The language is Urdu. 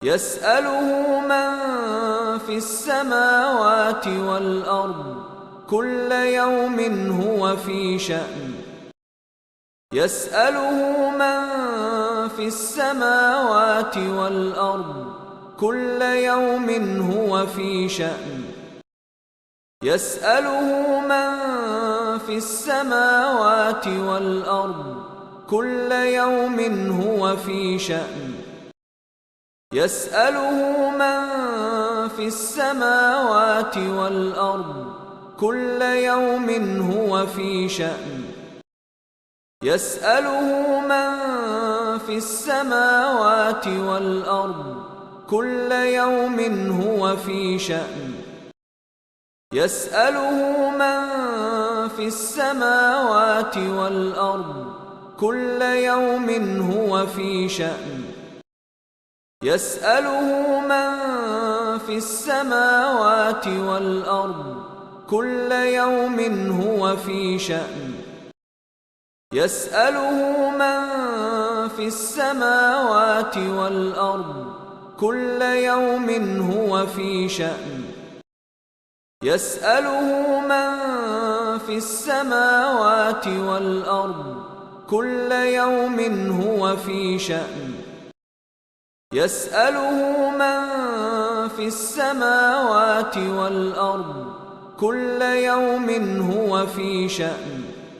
يسأله من في السماوات والأرض كل يوم هو في شأن يسأله من في السماوات والأرض كل يوم هو في شأن يسأله من في السماوات والأرض كل يوم هو في شأن يسأله من في السماوات والأرض كل يوم هو في شأن يسأله من في السماوات والأرض كل يوم هو في شأن يسأله من في السماوات والأرض كل يوم هو في شأن يسأله من في السماوات والأرض كل يوم هو في شأن يسأله من في السماوات والأرض كل يوم هو في شأن يسأله من في السماوات والأرض كل يوم هو في شأن يسأله من في السماوات والأرض كل يوم هو في شأن